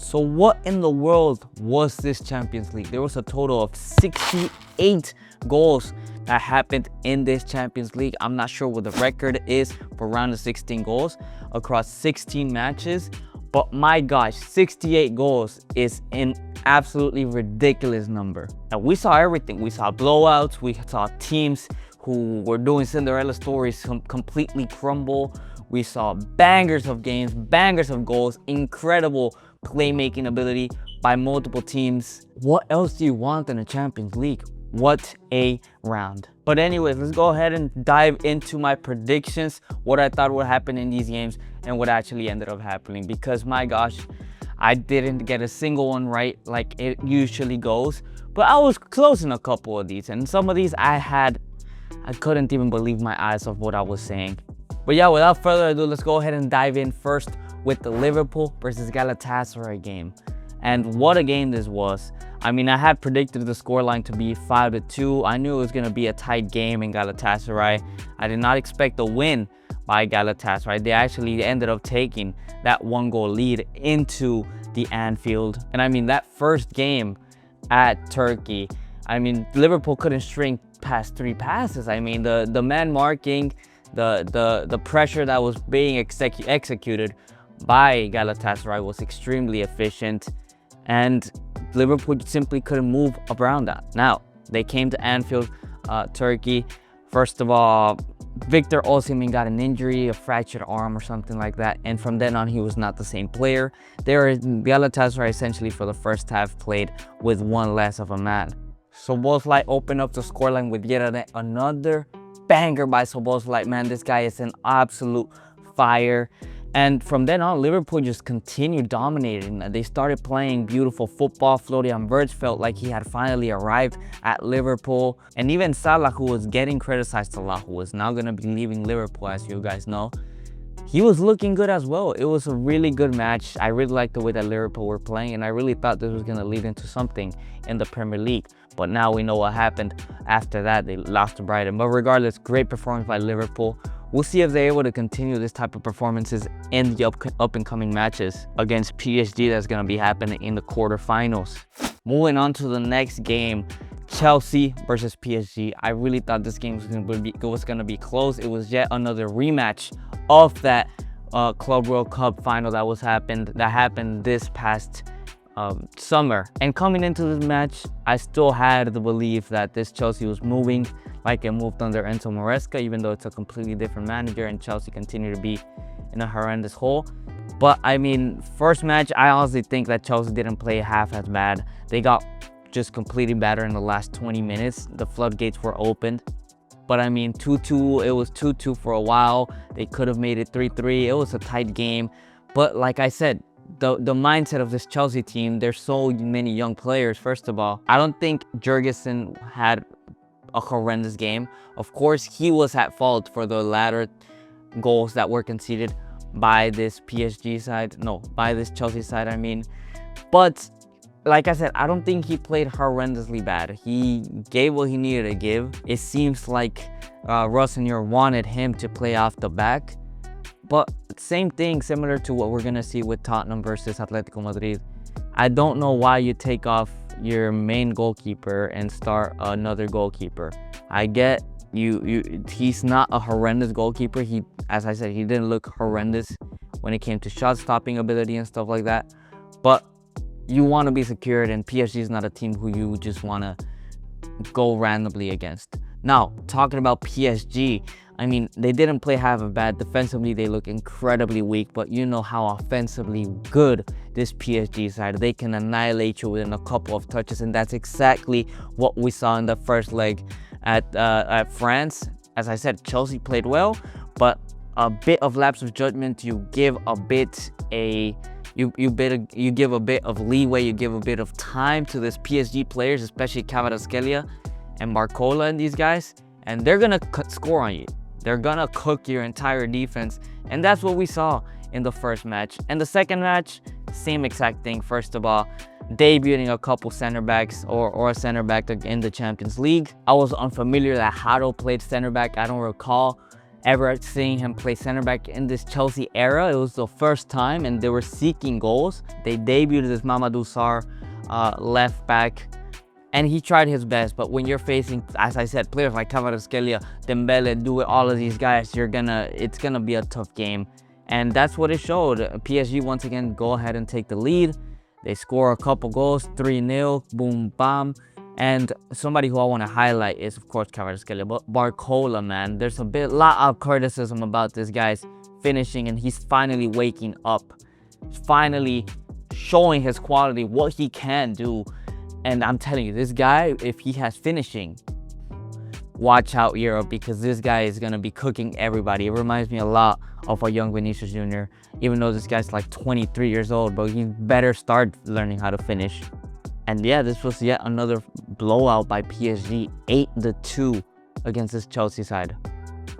So what in the world was this Champions League? There was a total of 68 goals that happened in this Champions League. I'm not sure what the record is for round of 16 goals across 16 matches, but my gosh, 68 goals is an absolutely ridiculous number. And we saw everything. We saw blowouts, we saw teams who were doing Cinderella stories completely crumble. We saw bangers of games, bangers of goals, incredible playmaking ability by multiple teams. What else do you want in a Champions League? What a round. But anyways, let's go ahead and dive into my predictions, what I thought would happen in these games and what actually ended up happening, because my gosh, I didn't get a single one right like it usually goes, but I was close in a couple of these, and some of these I couldn't even believe my eyes of what I was saying. But yeah, without further ado, let's go ahead and dive in first with the Liverpool versus Galatasaray game. And what a game this was. I mean, I had predicted the scoreline to be 5-2. I knew it was going to be a tight game in Galatasaray. I did not expect a win by Galatasaray. They actually ended up taking that 1-goal lead into the Anfield. And I mean, that first game at Turkey, I mean, Liverpool couldn't string past 3 passes. I mean, the man marking, the pressure that was being executed by Galatasaray was extremely efficient, and Liverpool simply couldn't move around that. Now, they came to Anfield, Turkey. First of all, Victor Osimhen got an injury, a fractured arm or something like that, and from then on, he was not the same player. Galatasaray essentially for the first half played with one less of a man. Szoboszlai opened up the scoreline with yet another banger by Szoboszlai. Man, this guy is an absolute fire. And from then on, Liverpool just continued dominating. They started playing beautiful football. Florian Wirtz felt like he had finally arrived at Liverpool. And even Salah, who was getting criticized a lot, who was now going to be leaving Liverpool, as you guys know, he was looking good as well. It was a really good match. I really liked the way that Liverpool were playing, and I really thought this was going to lead into something in the Premier League. But now we know what happened after that. They lost to Brighton. But regardless, great performance by Liverpool. We'll see if they're able to continue this type of performances in the up and coming matches against PSG that's going to be happening in the quarterfinals. Moving on to the next game, Chelsea versus PSG. I really thought this game was going to be close. It was yet another rematch of that Club World Cup final that happened this past summer. And coming into this match, I still had the belief that this Chelsea was moving like it moved under Enzo Maresca, even though it's a completely different manager and Chelsea continue to be in a horrendous hole. But I mean, first match, I honestly think that Chelsea didn't play half as bad. They got just completely better in the last 20 minutes. The floodgates were opened. But I mean, 2-2, it was 2-2 for a while. They could have made it 3-3. It was a tight game. But like I said, the mindset of this Chelsea team, there's so many young players. First of all, I don't think Jurgensen had a horrendous game. Of course, he was at fault for the latter goals that were conceded by this PSG side. No, by this Chelsea side, I mean. But like I said, I don't think he played horrendously bad. He gave what he needed to give. It seems like Rossinier wanted him to play off the back. But same thing, similar to what we're going to see with Tottenham versus Atletico Madrid. I don't know why you take off your main goalkeeper and start another goalkeeper. I get he's not a horrendous goalkeeper. As I said, he didn't look horrendous when it came to shot stopping ability and stuff like that. But you want to be secured, and PSG is not a team who you just want to go randomly against. Now, talking about PSG, I mean, they didn't play half as bad. Defensively, they look incredibly weak, but you know how offensively good this PSG side. They can annihilate you within a couple of touches, and that's exactly what we saw in the first leg at France. As I said, Chelsea played well, but a bit of lapse of judgment. You give a bit you give a bit of leeway, you give a bit of time to this PSG players, especially Kvaratskhelia and Barcola and these guys, and they're gonna score on you. They're gonna cook your entire defense, and that's what we saw in the first match. And the second match, same exact thing. First of all, debuting a couple center backs or a center back in the Champions League. I was unfamiliar that Haro played center back. I don't recall ever seeing him play center back in this Chelsea era. It was the first time, and they were seeking goals. They debuted this Mamadou Sarr left back, and he tried his best. But when you're facing, as I said, players like Kvaratskhelia, Dembele, Doué, all of these guys, it's gonna be a tough game. And that's what it showed. PSG once again go ahead and take the lead. They score a couple goals, 3-0, boom, bam. And somebody who I want to highlight is, of course, Kvaratskhelia. But Barcola, man, there's lot of criticism about this guy's finishing, and he's finally waking up. He's finally showing his quality, what he can do. And I'm telling you, this guy, if he has finishing, watch out, Europe, because this guy is going to be cooking everybody. It reminds me a lot of a young Vinicius Jr., even though this guy's like 23 years old, but he better start learning how to finish. And yeah, this was yet another blowout by PSG, 8-2 against this Chelsea side.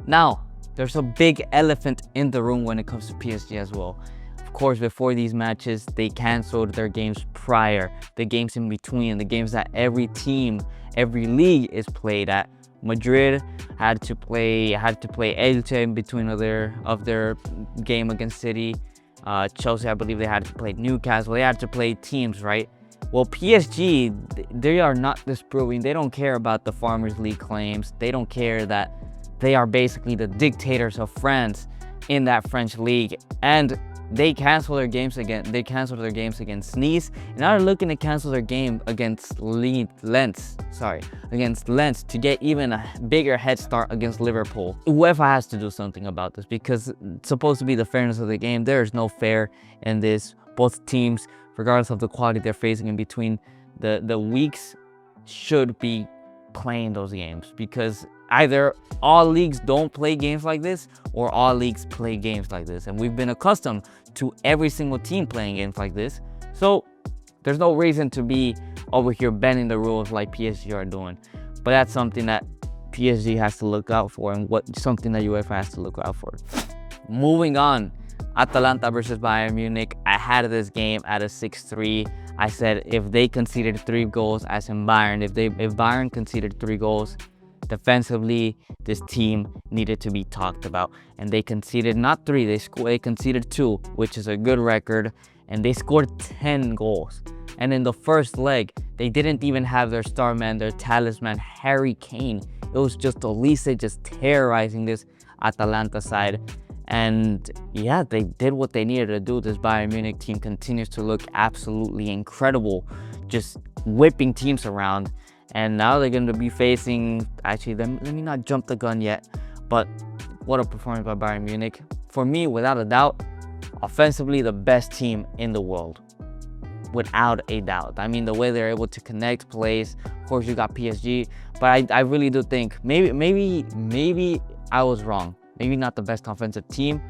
Now, there's a big elephant in the room when it comes to PSG as well. Of course, before these matches, they canceled their games prior, the games in between, the games that every team, every league is played at. Madrid had to play Elche in between of their game against City. Chelsea, I believe they had to play Newcastle. They had to play teams, right? Well, PSG, they are not disproving. They don't care about the Farmers League claims. They don't care that they are basically the dictators of France in that French league. And they canceled their games again. They canceled their games against Nice. And now they're looking to cancel their game against Lens to get even a bigger head start against Liverpool. UEFA has to do something about this, because it's supposed to be the fairness of the game. There is no fair in this. Both teams, regardless of the quality they're facing in between the weeks, should be playing those games, because either all leagues don't play games like this or all leagues play games like this. And we've been accustomed to every single team playing games like this. So there's no reason to be over here bending the rules like PSG are doing. But that's something that PSG has to look out for, and something that UEFA has to look out for. Moving on, Atalanta versus Bayern Munich. I had this game at a 6-3. I said if they conceded 3 goals, as in Bayern, if Bayern conceded 3 goals, defensively, this team needed to be talked about. And they conceded not 3, they conceded 2, which is a good record. And they scored 10 goals. And in the first leg, they didn't even have their star man, their talisman, Harry Kane. It was just Olise just terrorizing this Atalanta side. And yeah, they did what they needed to do. This Bayern Munich team continues to look absolutely incredible, just whipping teams around. And now they're going to be facing, actually, let me not jump the gun yet, but what a performance by Bayern Munich. For me, without a doubt, offensively, the best team in the world. Without a doubt. I mean, the way they're able to connect plays. Of course, you got PSG, but I really do think maybe I was wrong. Maybe not the best offensive team.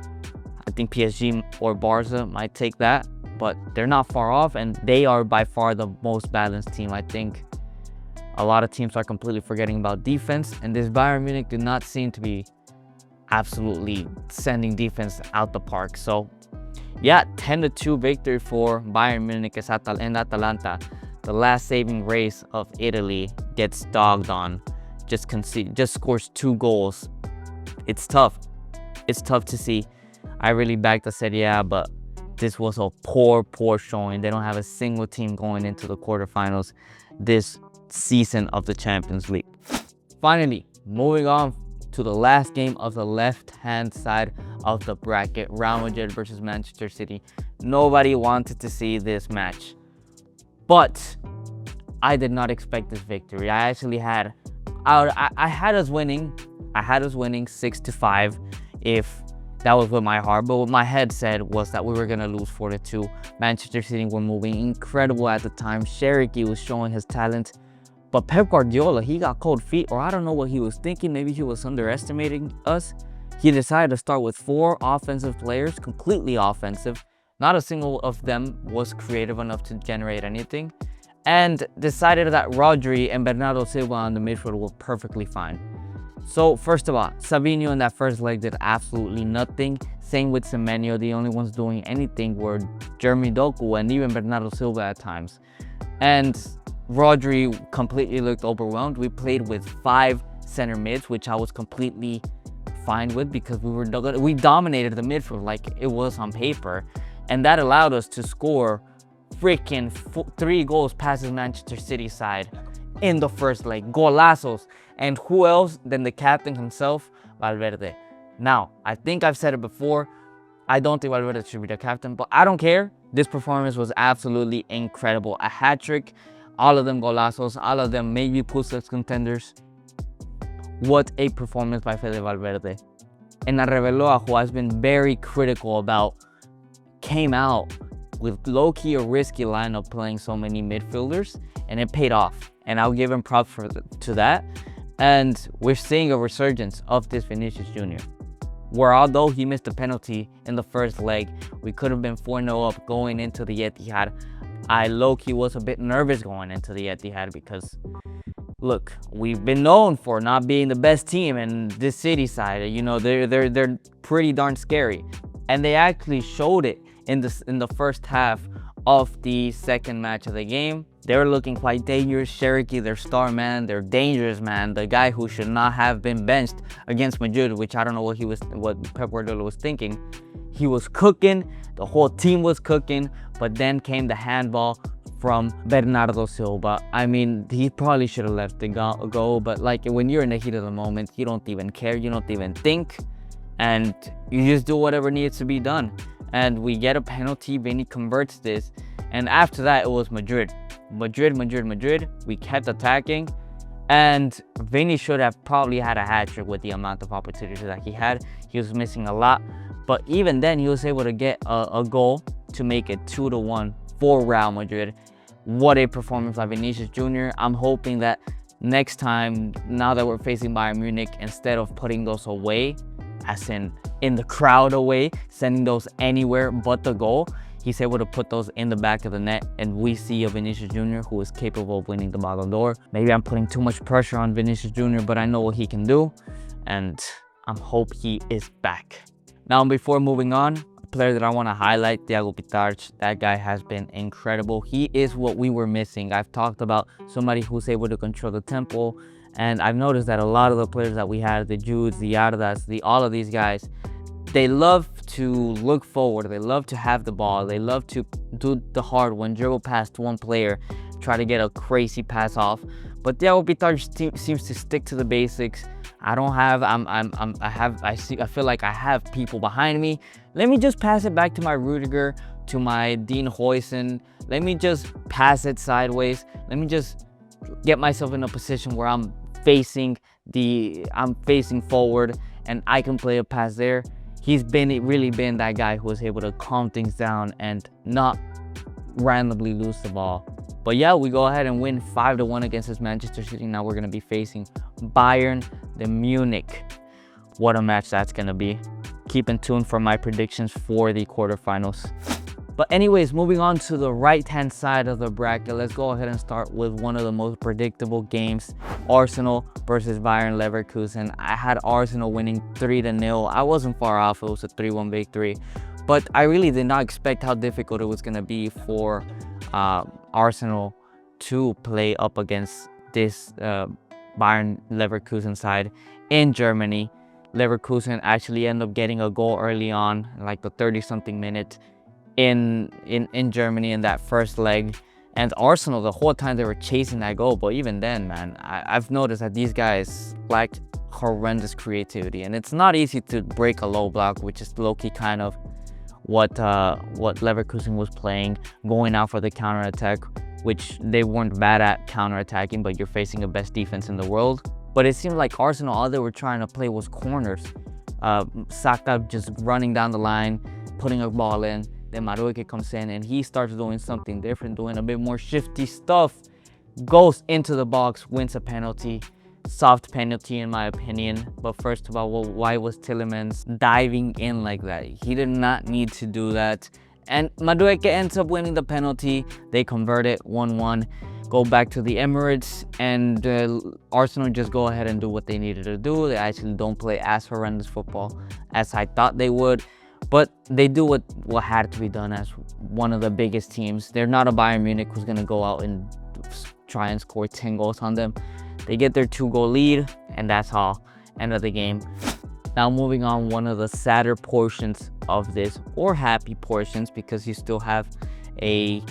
I think PSG or Barca might take that, but they're not far off, and they are by far the most balanced team. I think a lot of teams are completely forgetting about defense, and this Bayern Munich do not seem to be absolutely sending defense out the park. So yeah, 10-2 victory for Bayern Munich and Atalanta. The last saving grace of Italy gets dogged on. Just scores 2 goals. It's tough. It's tough to see. I really backed the Serie A, but this was a poor showing. They don't have a single team going into the quarterfinals this season of the Champions League. Finally, moving on to the last game of the left-hand side of the bracket, Real Madrid versus Manchester City. Nobody wanted to see this match, but I did not expect this victory. I actually had us winning. I had us winning 6-5 if that was what my heart, but what my head said was that we were going to lose 4-2. Manchester City were moving incredible at the time. Cheriki was showing his talent, but Pep Guardiola, he got cold feet, or I don't know what he was thinking. Maybe he was underestimating us. He decided to start with 4 offensive players, completely offensive. Not a single of them was creative enough to generate anything, and decided that Rodri and Bernardo Silva on the midfield were perfectly fine. So first of all, Savinho in that first leg did absolutely nothing. Same with Semenyo. The only ones doing anything were Jeremy Doku and even Bernardo Silva at times. And Rodri completely looked overwhelmed. We played with 5 center mids, which I was completely fine with because we dominated the midfield like it was on paper, and that allowed us to score freaking 3 goals past the Manchester City side in the first leg. Golazos. And who else than the captain himself, Valverde. Now, I think I've said it before, I don't think Valverde should be the captain, but I don't care. This performance was absolutely incredible. A hat-trick, all of them golazos, all of them maybe Puskas contenders. What a performance by Fede Valverde. And Arbeloa, who has been very critical about, came out with low-key a risky lineup playing so many midfielders, and it paid off. And I'll give him props to that. And we're seeing a resurgence of this Vinicius Jr. Where although he missed a penalty in the first leg, we could have been 4-0 up going into the Etihad. I low-key was a bit nervous going into the Etihad because, look, we've been known for not being the best team in this city side. You know, they're pretty darn scary. And they actually showed it in the first half of the second match of the game. They were looking quite dangerous. Cheriki, their star man, their dangerous man, the guy who should not have been benched against Madrid, which I don't know what Pep Guardiola was thinking. He was cooking, the whole team was cooking, but then came the handball from Bernardo Silva. I mean, he probably should have let it go, but like when you're in the heat of the moment, you don't even care, you don't even think, and you just do whatever needs to be done. And we get a penalty, Vini converts this, and after that it was Madrid. We kept attacking, and Vini should have probably had a hat-trick with the amount of opportunities that he had. He was missing a lot, but even then he was able to get a goal to make it 2-1 for Real Madrid. What a performance by Vinicius Jr. I'm hoping that next time, now that we're facing Bayern Munich, instead of putting those away, as in the crowd away, sending those anywhere but the goal, he's able to put those in the back of the net, and we see a Vinicius Jr. who is capable of winning the Ballon d'Or. Maybe I'm putting too much pressure on Vinicius Jr., but I know what he can do, and I hope he is back. Now, before moving on, a player that I want to highlight, Thiago Pitarch. That guy has been incredible. He is what we were missing. I've talked about somebody who's able to control the tempo, and I've noticed that a lot of the players that we had, the Judes, the Ardas, all of these guys, they love to look forward. They love to have the ball. They love to do the hard one, dribble past one player, try to get a crazy pass off. But Thiago Pitarch seems to stick to the basics. I feel like I have people behind me. Let me just pass it back to my Rudiger, to my Dean Huijsen. Let me just pass it sideways. Let me just get myself in a position where I'm facing forward and I can play a pass there. He's really been that guy who was able to calm things down and not randomly lose the ball. But yeah, we go ahead and win 5-1 against this Manchester City. Now we're going to be facing Bayern de Munich. What a match that's going to be. Keep in tune for my predictions for the quarterfinals. But anyways, moving on to the right-hand side of the bracket, let's go ahead and start with one of the most predictable games, Arsenal versus Bayern Leverkusen. I had Arsenal winning 3-0. I wasn't far off. It was a 3-1 victory. But I really did not expect how difficult it was going to be for Arsenal to play up against this Bayern Leverkusen side in Germany. Leverkusen actually ended up getting a goal early on, like the 30-something minute in Germany in that first leg. And Arsenal, the whole time they were chasing that goal. But even then, man, I've noticed that these guys lacked horrendous creativity. And it's not easy to break a low block, which is low-key kind of what Leverkusen was playing, going out for the counterattack, which they weren't bad at counterattacking, but you're facing the best defense in the world. But it seemed like Arsenal, all they were trying to play was corners. Saka just running down the line, putting a ball in. Then Madueke comes in and he starts doing something different, doing a bit more shifty stuff. Goes into the box, wins a penalty. Soft penalty in my opinion. But first of all, why was Tielemans diving in like that? He did not need to do that. And Madueke ends up winning the penalty. They convert it 1-1. Go back to the Emirates, and Arsenal just go ahead and do what they needed to do. They actually don't play as horrendous football as I thought they would. But they do what had to be done as one of the biggest teams. They're not a Bayern Munich who's going to go out and try and score 10 goals on them. They get their 2-goal lead, and that's all. End of the game. Now moving on, one of the sadder portions of this, or happy portions, because you still have a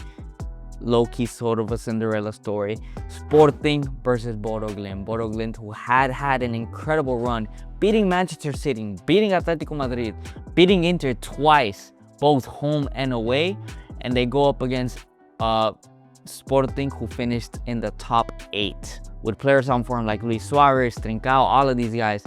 low-key sort of a Cinderella story. Sporting versus Bodo Glimt. Bodo Glimt, who had an incredible run, beating Manchester City, beating Atletico Madrid, beating Inter twice, both home and away, and they go up against Sporting, who finished in the top 8 with players on form like Luis Suarez, Trincao, all of these guys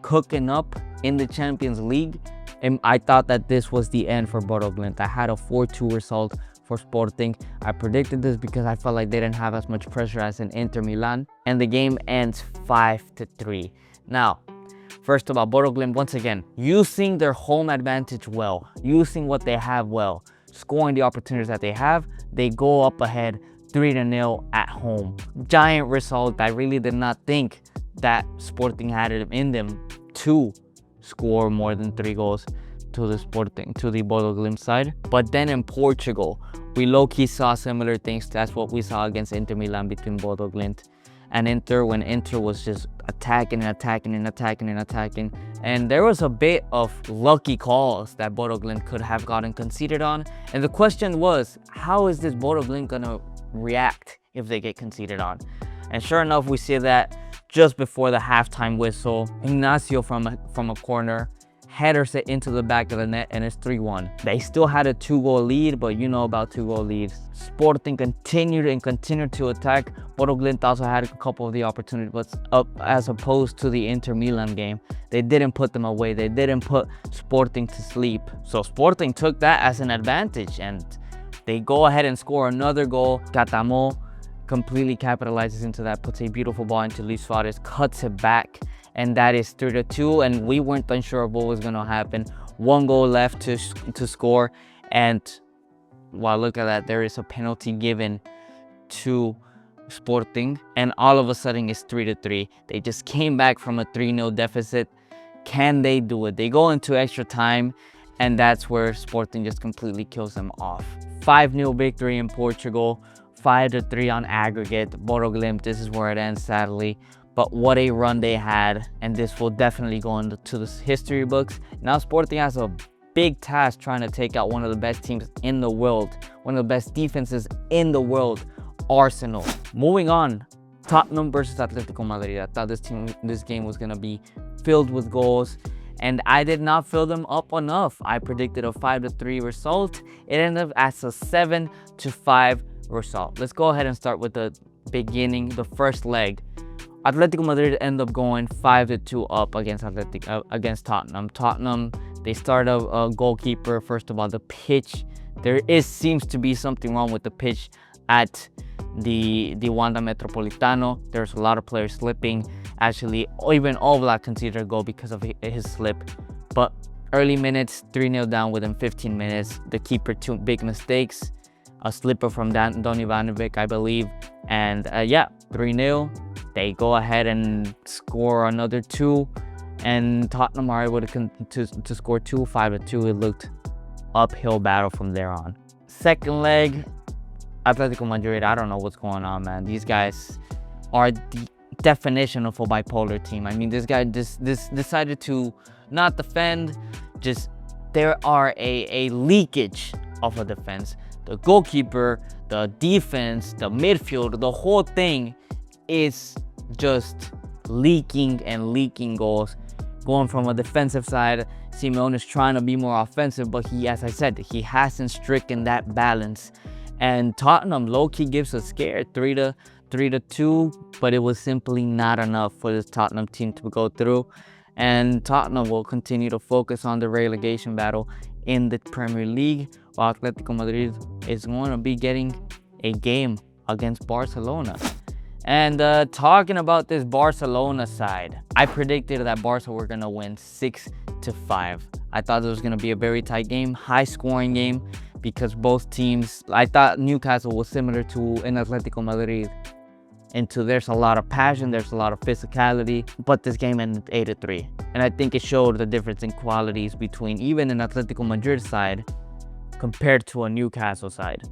cooking up in the Champions League. And I thought that this was the end for Bodo Glimt. I had a 4-2 result for Sporting. I predicted this because I felt like they didn't have as much pressure as in Inter Milan, and the game ends 5-3. Now, first of all, Bodo Glimt, once again, using their home advantage well, using what they have well, scoring the opportunities that they have, they go up ahead 3-0 at home. Giant result. I really did not think that Sporting had it in them to score more than 3 goals to the Bodo Glimt side. But then in Portugal, we low-key saw similar things. That's what we saw against Inter Milan between Bodo Glimt and Inter, when Inter was just attacking. And there was a bit of lucky calls that Bodo Glimt could have gotten conceded on. And the question was, how is this Bodo Glimt gonna react if they get conceded on? And sure enough, we see that just before the halftime whistle, Ignacio from a corner headers it into the back of the net, and it's 3-1. They still had a 2-goal lead, but you know about 2-goal leads. Sporting continued to attack. Bodo Glimt also had a couple of the opportunities, but as opposed to the Inter Milan game, they didn't put them away. They didn't put Sporting to sleep. So Sporting took that as an advantage, and they go ahead and score another goal. Catamo completely capitalizes into that, puts a beautiful ball into Luis Suarez, cuts it back, and that is 3-2. And we weren't unsure of what was going to happen. 1 goal left to score, and wow, look at that, there is a penalty given to Sporting, and all of a sudden it's 3-3. They just came back from a 3-0 deficit. Can they do it? They go into extra time, and that's where Sporting just completely kills them off. 5-0 victory in Portugal, 5-3 on aggregate. Bodo Glimt, this is where it ends, sadly. But what a run they had, and this will definitely go into the history books. Now Sporting has a big task trying to take out one of the best teams in the world, one of the best defenses in the world, Arsenal. Moving on, Tottenham versus Atletico Madrid. I thought this game was going to be filled with goals, and I did not fill them up enough. I predicted a 5-3 result. It ended up as a 7-5 result. Let's go ahead and start with the beginning, the first leg. Atletico Madrid end up going 5-2 up against Tottenham. Tottenham, they start a goalkeeper. First of all, the pitch. Seems to be something wrong with the pitch at the Wanda Metropolitano. There's a lot of players slipping. Actually, even Oblak conceded a goal because of his slip. But early minutes, 3-0 down within 15 minutes. The keeper, 2 big mistakes. A slipper from Don Ivanovic, I believe. And 3-0. They go ahead and score another 2, and Tottenham are able to score 2, 5-2. It looked uphill battle from there on. Second leg, Atletico Madrid, I don't know what's going on, man. These guys are the definition of a bipolar team. I mean, this guy just decided to not defend. Just there are a leakage of a defense. The goalkeeper, the defense, the midfield, the whole thing is just leaking goals. Going from a defensive side, Simeone is trying to be more offensive, but as I said, he hasn't stricken that balance. And Tottenham low-key gives a scare, 3-2, but it was simply not enough for this Tottenham team to go through. And Tottenham will continue to focus on the relegation battle in the Premier League, while Atletico Madrid is going to be getting a game against Barcelona. And talking about this Barcelona side, I predicted that Barca were going to win 6-5. I thought it was going to be a very tight game, high-scoring game, because both teams, I thought Newcastle was similar to an Atletico Madrid. There's a lot of passion, there's a lot of physicality, but this game ended 8-3. And I think it showed the difference in qualities between even an Atletico Madrid side compared to a Newcastle side.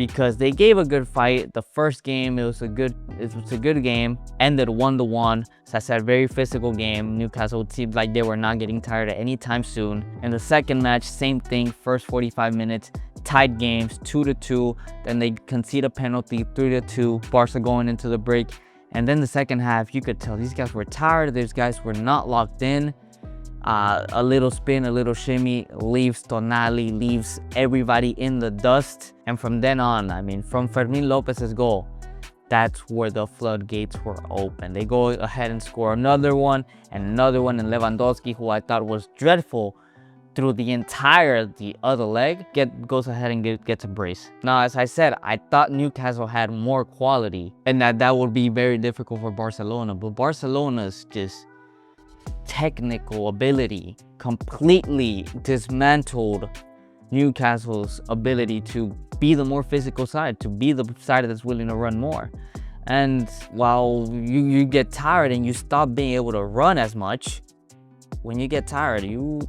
because they gave a good fight. The first game, it was a good game, ended 1-1. So I said, very physical game. Newcastle seemed like they were not getting tired at any time soon. And the second match, same thing. First 45 minutes, tied games, 2-2. Then they concede a penalty, 3-2. Barca going into the break. And then the second half, you could tell these guys were tired. These guys were not locked in. A little spin, a little shimmy leaves Tonali, leaves everybody in the dust. And from then on, I mean, from Fermin Lopez's goal, that's where the floodgates were open. They go ahead and score another one, and Lewandowski, who I thought was dreadful through the other leg, goes ahead and gets a brace. Now, as I said, I thought Newcastle had more quality, and that would be very difficult for Barcelona. But Barcelona's just technical ability completely dismantled Newcastle's ability to be the more physical side, to be the side that's willing to run more. And while you get tired and you stop being able to run as much, when you get tired, you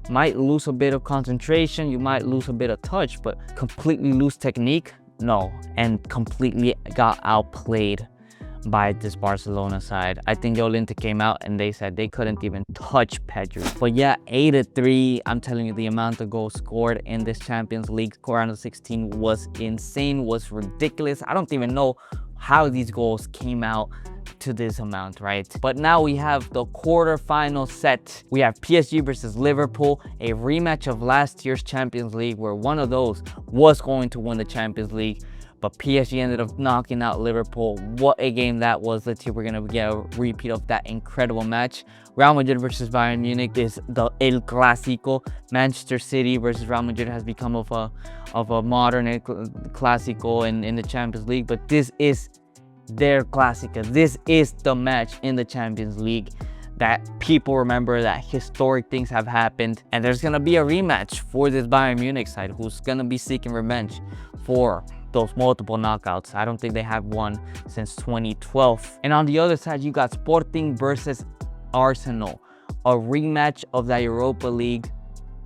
might lose a bit of concentration, you might lose a bit of touch, but completely lose technique? No, and completely got outplayed by this Barcelona side. I think Llorente came out and they said they couldn't even touch Pedri. But yeah, 8-3, I'm telling you, the amount of goals scored in this Champions League round of 16 was insane, was ridiculous. I don't even know how these goals came out to this amount, right? But now we have the quarterfinal set. We have PSG versus Liverpool, a rematch of last year's Champions League where one of those was going to win the Champions League. But PSG ended up knocking out Liverpool. What a game that was. Let's see if we're going to get a repeat of that incredible match. Real Madrid versus Bayern Munich is the El Clásico. Manchester City versus Real Madrid has become of a modern El Clásico in the Champions League. But this is their Clásico. This is the match in the Champions League that people remember, that historic things have happened. And there's going to be a rematch for this Bayern Munich side who's going to be seeking revenge for those multiple knockouts. I don't think they have won since 2012. And on the other side, you got Sporting versus Arsenal, a rematch of that Europa League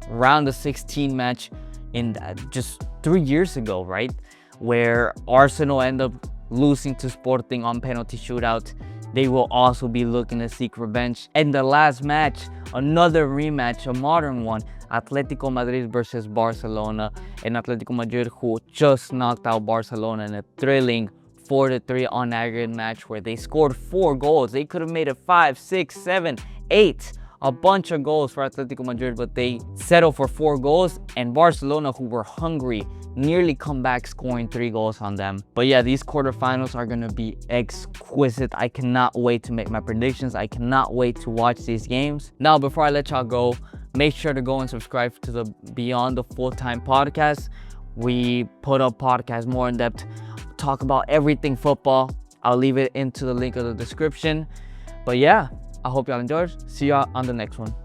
round of 16 match in just 3 years ago, right? Where Arsenal end up losing to Sporting on penalty shootout. They will also be looking to seek revenge. And the last match, another rematch, a modern one, Atletico Madrid versus Barcelona. And Atletico Madrid, who just knocked out Barcelona in a thrilling 4-3 on aggregate match where they scored 4 goals. They could have made it 5, 6, 7, 8. A bunch of goals for Atletico Madrid, but they settled for 4 goals. And Barcelona, who were hungry, nearly come back scoring 3 goals on them. But yeah, these quarterfinals are going to be exquisite. I cannot wait to make my predictions. I cannot wait to watch these games. Now, before I let y'all go, make sure to go and subscribe to the Beyond the Full-Time podcast. We put up podcasts more in depth, talk about everything football. I'll leave it into the link of the description. But yeah, I hope y'all enjoyed. See y'all on the next one.